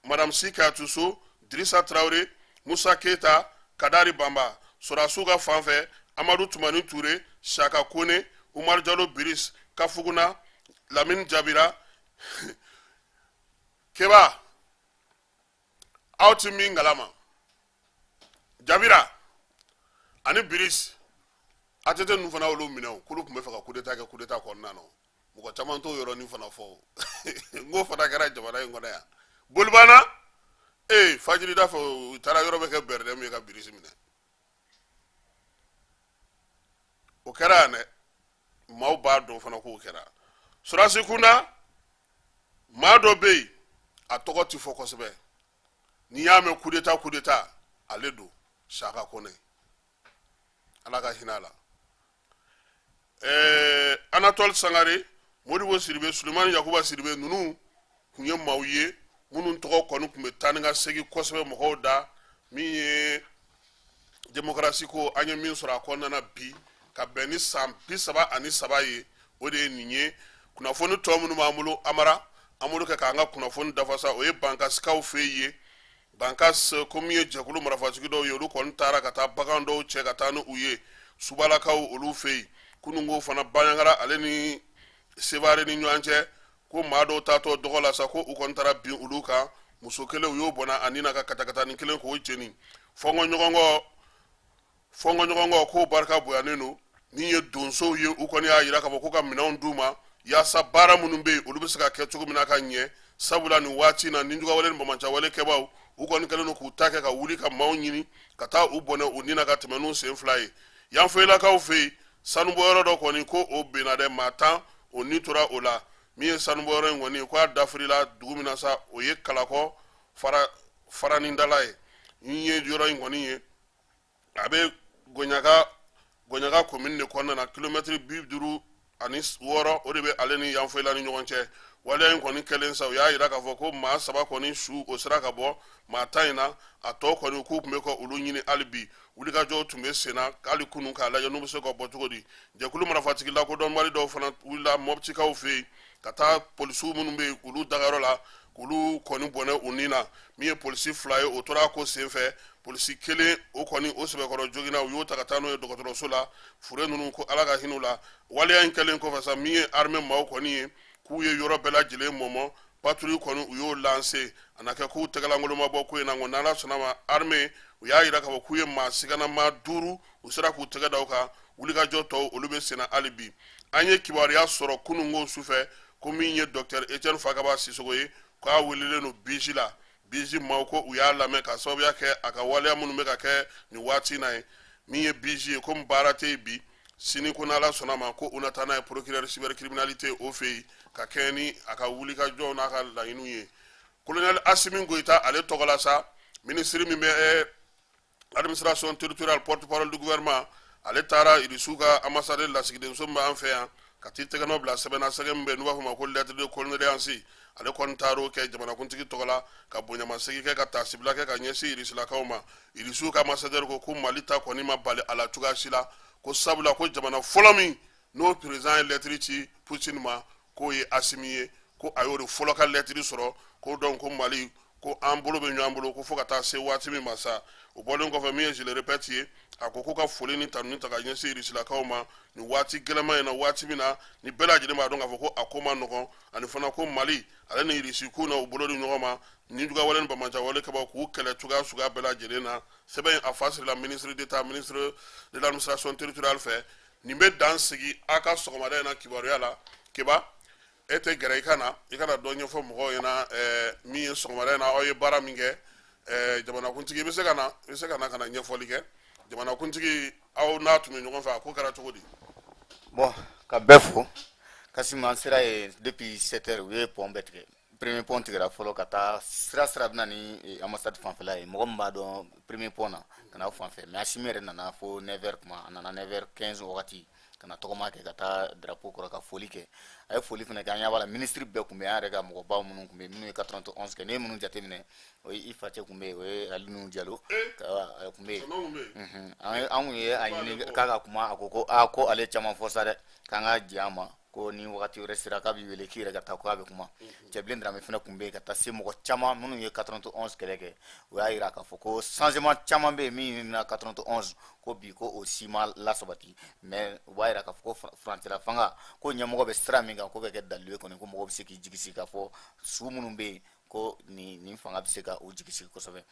Madame Sika Tousso Drissa Traoré Moussa Keita Kadari Bamba Sorasu ka fanfɛ Amadou Toumani Touré Chaka Kone Umar Diallo Biris Kafuguna Lamine Jabira Keba aw ti min galama Jabira ani Biris atete nu fana olu minɛw kulu kun bɛ fɛ ka coup d'état kɛ coup d'état kɔnɔna na mɔgɔ caman t'o yɔrɔnin fana fɔ ngo fana kɛra jamana in kɔnɔ yan bolibana fajiri da fɛ u taara yɔrɔ bɛ kɛ bɛrɛdɛmu ye ka Biris minɛ o kɛra yan dɛ maaw b'a dɔn fana k'o kɛra Surasi Kunda maa dɔ bɛ yen a tɔgɔ ti fɔ kosɛbɛ n'i y'a mɛn coup d'état ale don Chaka Kone ala ka hinɛ a la Anatole Sangare Modibo Sidibe Sulemani Yakuba Sidibe ninnu kun ye maaw ye minnu tɔgɔ kɔni kun bɛ taa ni ka segin kosɛbɛ mɔgɔw da min ye démocratie ko an ye min sɔrɔ a kɔnɔna na bi ka bɛn ni san 33 ye o de ye nin ye kunnafoni tɔ minnu b'an bolo Amara an b'olu kɛ k'an ka kunnafoni dafasa o ye bankasikaw fɛ yen bankas komi ye jɛkulu marafatigi dɔw ye olu kɔni taara ka taa bagan dɔw cɛ ka taa ni u ye subalakaw olu fɛ yen kunungo fana Baɲangara ale ni Sevare ni ɲɔgɔn cɛ ko maa dɔw taatɔ dɔgɔ la sa ko u kɔni taara bin olu kan muso kelen u y'o bɔnna a ni na ka katakatani kelen k'o jeni fɔnkɔ ɲɔgɔnkɔ k'o barika bonyanen don min ye donsow ye u kɔni y'a jira k'a fɔ ko ka minɛnw d'u ma yaasa baara minnu bɛ yen olu bɛ se ka kɛ cogo min na ka ɲɛ sabula nin waati in na ninjugawale ni bamacawale kɛbaaw u kɔni kɛlen don k'u ta kɛ ka wuli ka maaw ɲini ka taa u bɔnɛ u ni na ka tɛmɛ n'u sen fila ye yan fɛlakaw fɛ yen sanubɔyɔrɔ dɔ kɔni ko o benna dɛ maa 10 o ni tora o la min ye sanubɔyɔrɔ in kɔni k'a dafirila dugu min na sa o ye Kalakɔ faranindala ye min ye yɔrɔ in kɔni ye a bɛ Gɔɲaka commune de kɔnɔna na kilomètre 56 o de bɛ ale ni yanfɔyila ni ɲɔgɔn cɛ waleya in kɔni kɛlen sa u y'a jira k'a fɔ ko maa 7 kɔni su o sera ka bɔ maa 10 in na a tɔ kɔni k'u tun bɛ ka olu ɲini hali bi wulikajɔw tun bɛ senna hali kunun k'a lajɛ n'u bɛ se ka bɔ cogo di jɛkulu marafatigi lakodɔnbali dɔw fana wulila Mɔptikaw fɛ yen ka taa polisiw minnu bɛ yen olu dagayɔrɔ la k'olu kɔni bɔnɛ u ni na min ye polisi 2 ye o tora ko senfɛ polisi kelen o kɔni o sɛbɛkɔrɔ jogina u y'o ta ka taa n'o ye dɔgɔtɔrɔso la fure ninnu ko ala ka hinɛ u la waleya in kɛlen kɔfɛ sa min ye armée maaw kɔni ye k'u ye yɔrɔ bɛɛ lajɛlen mɔmɔ patrouille kɔni u y'o lancer a na kɛ k'u tɛgɛlankolon ma bɔ ko in na nko n'ala sɔnna ma armée u y'a jira k'a fɔ k'u ye maa sigana maa 5 u sera k'u tɛgɛ da u kan wulikajɔ tɔw olu bɛ senna hali bi an ye kibaruya sɔrɔ kunungo sufɛ ko min ye docteur Etienne Fakaba Sisoko ye k'a welelen don BJ la BJ maaw ko u y'a lamɛn ka sababuya kɛ a ka waleya minnu bɛ ka kɛ nin waati in na ye min ye BJ ye komi baara tɛ yen bi sini ko n'ala sɔnna ma ko u na taa n'a ye procureur cybercriminalité o fɛ yen ka kɛɲɛ ni a ka wulikajɔw n'a ka laɲiniw ye colonel Assimi Goïta ale tɔgɔ la sa ministre min bɛ administration territoriale porte-parole du gouvernement ale taara Irisu ka ambassadeur lasigidenso min b'an fɛ yan ka t'i tɛgɛ nɔ bila sɛbɛnna sɛgɛ min bɛ yen n'u b'a fɔ ma ko lettre de condoléance ale kɔni taar'o kɛ jamanakuntigi tɔgɔ la ka bonyamasegin kɛ ka taasibila kɛ ka ɲɛsin Irisilakaw ma Irisu ka ambassadeur ko Mali ta kɔni ma bali a la cogoya si la ko sabula ko jamana fɔlɔ min n'o président ye lettre ci Poutine ma k'o ye Assimi ye ko a y'o de fɔlɔ ka lettre sɔrɔ ko donc ko Mali ko an bolo bɛ ɲɔgɔn bolo ko fo ka taa se waati min ma sa o bɔlen kɔfɛ min ye je le répète ye a ko k'u ka foli ni tanuni ta ka ɲɛsin Irisilakaw ma nin waati gɛlɛma in na waati min na ni bɛɛ lajɛlen b'a dɔn k'a fɔ ko a ko ma nɔgɔn ani fana ko Mali ale ni Irisi ko na u bolo di ɲɔgɔn ma ni jugawale ni bamacawale kɛbaaw k'u kɛlɛ cogoya suguya bɛɛ lajɛlen na sɛbɛn in a fa sirila ministre d'État ministre de l'administration territoriale fɛ nin bɛ dan sigi a ka sɔgɔmada in na kibaruya la Keba e tɛ gɛrɛ i kana dɔ ɲɛfɔ mɔgɔw ɲɛna min ye sɔgɔmada in na aw ye baara min kɛ jamanakuntigi i bɛ se ka na ka na ɲɛfɔli kɛ jamanakuntigi aw n'a tun bɛ ɲɔgɔn fɛ a ko kɛra cogo di. Bon ka bɛɛ fo Kassim an sera yen depuis 7 heures u ye pont bɛɛ tigɛ premier pont tigɛra fɔlɔ ka taa sira bɛ na ni ambassade fanfɛla ye mɔgɔ min b'a dɔn premier pont na ka na aw fanfɛ mais Assimi yɛrɛ nana fo 9 heures kuma a nana 9 heures 15 wagati ka na tɔgɔma kɛ ka taa drapeau kɔrɔ ka foli kɛ a ye foli fana kɛ an ɲɛ b'a la ministre bɛɛ tun bɛ an yɛrɛ ka mɔgɔbaw minnu tun bɛ minnu ye 91 kɛ ne ye minnu jateminɛ o ye Ifacɛ tun bɛ yen o ye Alinu Jalo tun bɛ yen an kun ye a ɲini k'a ka kuma a ko ko ale caman fɔ sa dɛ k'an ka jɛ a ma ko ni wagati wɛrɛ sera k'a bɛ wele k'i yɛrɛ ka taa k'a bɛ kuma Cɛbilen Dramɛ fana tun bɛ yen ka taa se mɔgɔ caman minnu ye 91 kɛlɛ kɛ o y'a jira k'a fɔ ko changement caman bɛ yen min ɲinina 91 ko bi ko o si ma lasabati mais u b'a jira k'a fɔ ko furancɛla fanga ko ɲɛmɔgɔ bɛ sira min kan ko bɛ kɛ dalilu ye kɔni ko mɔgɔ bɛ se k'i jigi sigi k'a fɔ su minnu bɛ yen ko nin fanga bɛ se ka u jigi sigi kosɛbɛ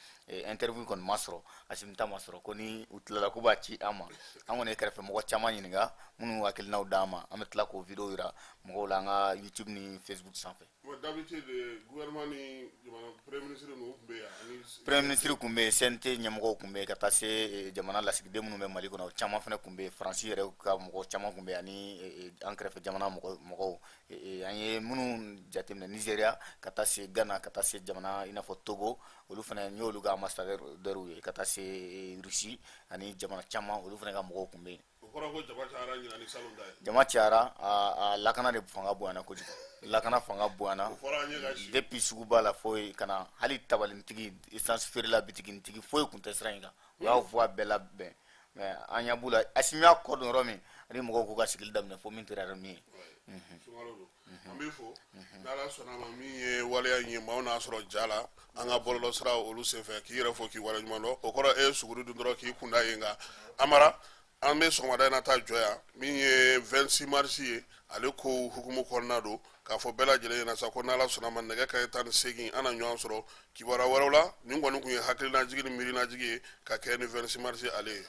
interview kɔni ma sɔrɔ Assimi ta ma sɔrɔ ko ni u tilala k'u b'a ci an ma an kɔni ye kɛrɛfɛ mɔgɔ caman ɲininka minnu hakilinaw d'an ma an bɛ tila k'o video jira mɔgɔw la an ka YouTube ni Facebook sanfɛ. d'habitude gouvernement ni premier ministre ninnu tun bɛ yan premier ministre tun bɛ yen CNT ɲɛmɔgɔw tun bɛ yen ka taa se jamana lasigiden minnu bɛ Mali kɔnɔ o caman fana tun bɛ yen Faransi yɛrɛ ka mɔgɔ caman tun bɛ yen ani an kɛrɛfɛ jamana mɔgɔw an ye minnu jateminɛ Nigeria ka taa se Ghana ka taa se jamana i n'a fɔ Togo olu fana n y'olu ka ambassadeurs ye ka taa se Russie ani jamana caman olu fana ka mɔgɔw tun bɛ yen. o kɔrɔ ko jama cayara ɲina ni salon ta ye. Jama cayara a lakana de fanga bonyana kojugu lakana fanga bonyana depuis suguba la foyi kana hali tabalintigi essence feerela bitigintigi foyi kun tɛ sira in kan u y'a voix bɛɛ labɛn mais an ɲɛ b'u la Assimi y'a kɔ don yɔrɔ min ani mɔgɔw k'u ka sigili daminɛ fo min tɛra min ye. an b'i fo n'Ala sɔnna ma min ye waleya in ye maaw n'a sɔrɔ ja la an ka bɔlɔlɔ sira olu senfɛ k'i yɛrɛ fo k'i waleɲuman dɔn o kɔrɔ e ye suguri dun dɔrɔn k'i kunda yen nka Amara an bɛ sɔgɔmada in na ta jɔ yan min ye 26 mars ye ale ko hukumu kɔnɔna don k'a fɔ bɛɛ lajɛlen ɲɛna sa ko n'Ala sɔnna ma nɛgɛ kanɲɛ 18 an na ɲɔgɔn sɔrɔ kibaruya wɛrɛw la nin kɔni tun ye hakilinajigi ni miirinajigi ye ka kɛ ni 26 mars ale ye.